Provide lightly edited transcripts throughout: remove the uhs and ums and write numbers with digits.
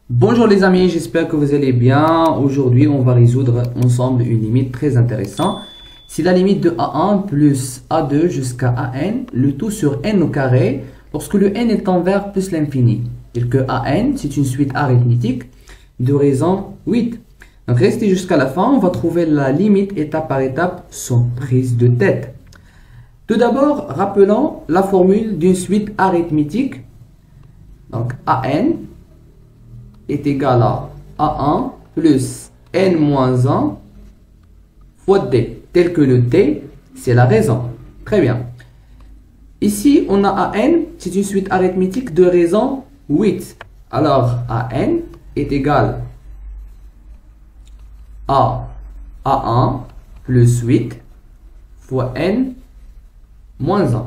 Bonjour les amis, j'espère que vous allez bien. Aujourd'hui, on va résoudre ensemble une limite très intéressante. C'est la limite de A1 plus A2 jusqu'à AN, le tout sur n au carré, lorsque le n est envers plus l'infini. Et que AN, c'est une suite arithmétique de raison 8. Donc restez jusqu'à la fin, on va trouver la limite étape par étape sans prise de tête. Tout d'abord, rappelons la formule d'une suite arithmétique. Donc AN est égal à A1 plus N moins 1 fois D, tel que le D, c'est la raison. Très bien. Ici, on a AN, c'est une suite arithmétique de raison 8. Alors, AN est égal à A1 plus 8 fois N moins 1.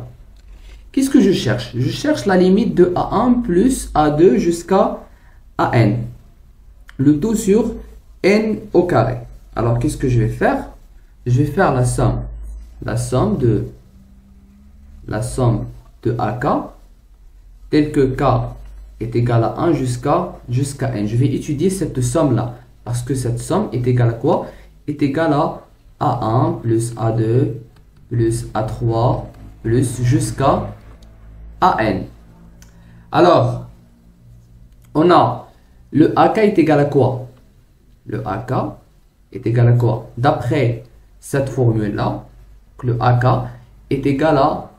Qu'est-ce que je cherche? Je cherche la limite de A1 plus A2 jusqu'à AN. Le tout sur N au carré. Alors, qu'est-ce que je vais faire? Je vais faire la somme. La somme de AK, tel que K est égal à 1 jusqu'à N. Je vais étudier cette somme-là. Parce que cette somme est égale à quoi? Est égale à A1 plus A2 plus A3 plus jusqu'à AN. Alors, on a le AK est égal à quoi? Le AK est égal à quoi? D'après cette formule-là, le AK est égal à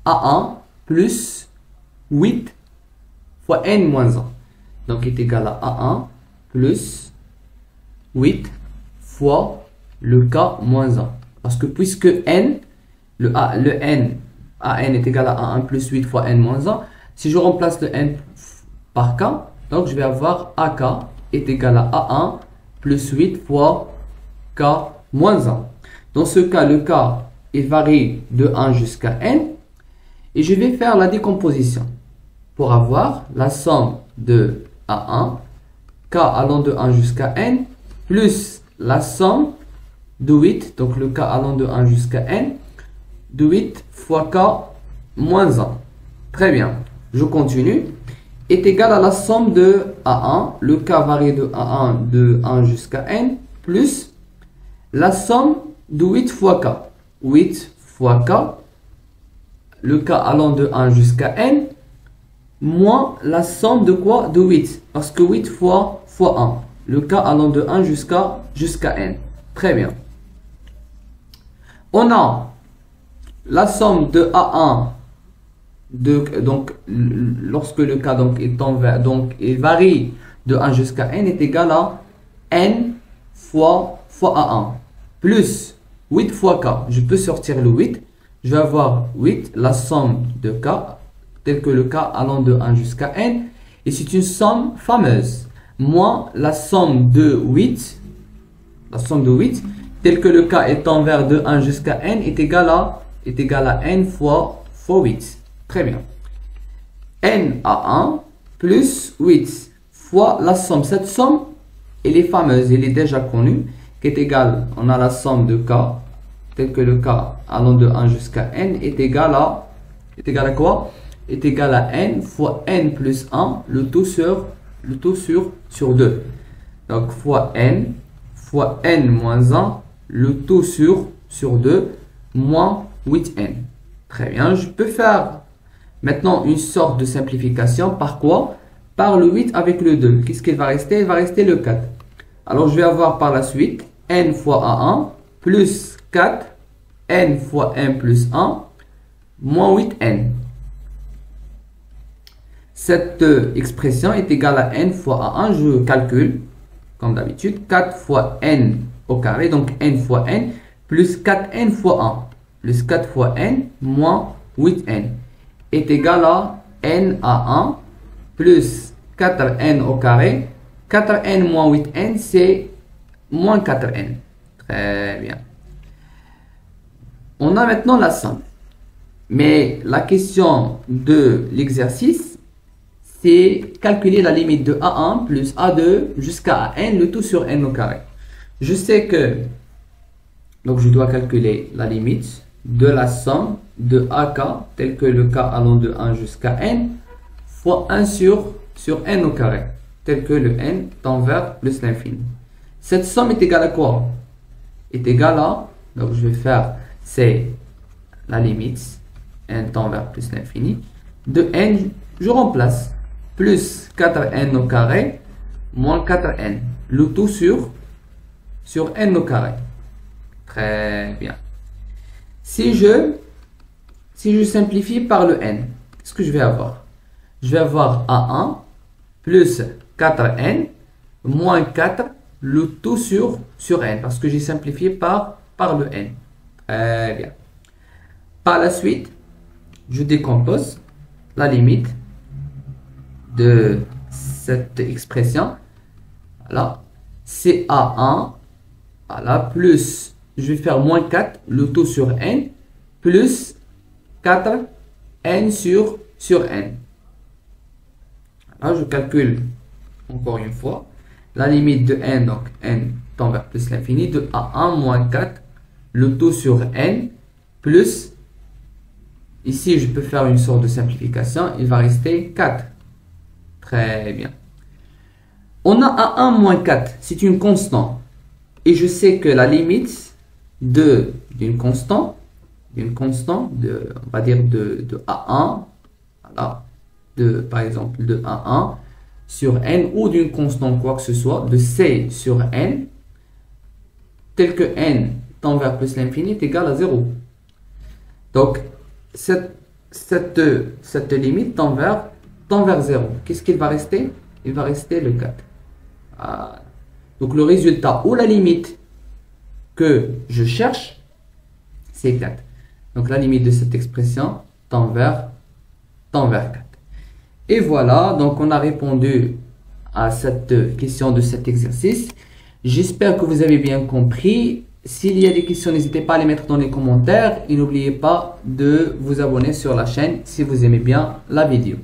A1 plus 8 fois N moins 1. Donc, est égal à A1 plus 8 fois le K moins 1. Parce que puisque N, AN est égal à A1 plus 8 fois N moins 1, si je remplace le N par K, donc je vais avoir AK est égal à A1 plus 8 fois K moins 1. Dans ce cas, le K il varie de 1 jusqu'à N. Et je vais faire la décomposition pour avoir la somme de A1, K allant de 1 jusqu'à N, plus la somme de 8, donc le K allant de 1 jusqu'à N, de 8 fois K moins 1. Très bien, je continue. Est égal à la somme de A1, le K varie de A1 de 1 jusqu'à N, plus la somme de 8 fois K. 8 fois K, le K allant de 1 jusqu'à N, moins la somme de quoi? De 8. Parce que 8 fois 1. Le K allant de 1 jusqu'à N. Très bien. On a la somme de A1. Donc, lorsque le K est envers, donc il varie de 1 jusqu'à N, est égal à N fois A1 plus 8 fois K. Je peux sortir le 8. Je vais avoir 8, la somme de K, tel que le K allant de 1 jusqu'à N. Et c'est une somme fameuse. Moins la somme de 8, tel que le K est envers de 1 jusqu'à N, est égal à N fois 8. Très bien. N à 1 plus 8 fois la somme. Cette somme, elle est fameuse, elle est déjà connue, qui est égale, on a la somme de K, tel que le K allant de 1 jusqu'à N, est égal à quoi? Est égal à N fois N plus 1, le tout sur 2. Donc, fois N moins 1, le tout sur 2, moins 8N. Très bien, je peux faire maintenant une sorte de simplification. Par quoi? Par le 8 avec le 2. Qu'est-ce qu'il va rester? Il va rester le 4. Alors, je vais avoir par la suite N fois A1 plus 4 N fois N plus 1 moins 8N. Cette expression est égale à N fois A1. Je calcule, comme d'habitude, 4 fois N au carré. Donc, N fois N plus 4N fois 1. Plus 4 fois N moins 8N. Est égal à N à 1 plus 4N au carré. 4N moins 8N, c'est moins 4N. Très bien. On a maintenant la somme. Mais la question de l'exercice, c'est calculer la limite de A1 plus A2 jusqu'à N, le tout sur N au carré. Je sais que, donc je dois calculer la limite de la somme de AK, tel que le K allant de 1 jusqu'à N, fois 1 sur N au carré. tel que le n tend vers plus l'infini. Cette somme est égale à quoi? Est égale à, donc je vais faire, c'est la limite, n tend vers plus l'infini, de n, je remplace, plus 4n au carré, moins 4n, le tout sur n au carré. Très bien. Si je simplifie par le n, qu'est-ce que je vais avoir? Je vais avoir A1 plus 4n moins 4, le tout sur n, parce que j'ai simplifié par le n. Très bien. Par la suite, je décompose la limite de cette expression. Voilà. C'est A1, voilà, plus, je vais faire moins 4, le tout sur n, plus 4, n sur n. Là, je calcule encore une fois la limite de n, donc n tend vers plus l'infini, de A1 moins 4, le tout sur n, plus, ici je peux faire une sorte de simplification, il va rester 4. Très bien. On a A1 moins 4, c'est une constante. Et je sais que la limite d'une constante, on va dire de A1, voilà, par exemple de A1 sur n, ou d'une constante quoi que ce soit, de C sur n, tel que n tend vers plus l'infini est égal à 0. Donc, cette limite tend vers 0. Qu'est-ce qu'il va rester? Il va rester le 4. Voilà. Donc, le résultat ou la limite que je cherche, c'est 4. Donc, la limite de cette expression tend vers 4. Et voilà, donc on a répondu à cette question de cet exercice. J'espère que vous avez bien compris. S'il y a des questions, n'hésitez pas à les mettre dans les commentaires. Et n'oubliez pas de vous abonner sur la chaîne si vous aimez bien la vidéo.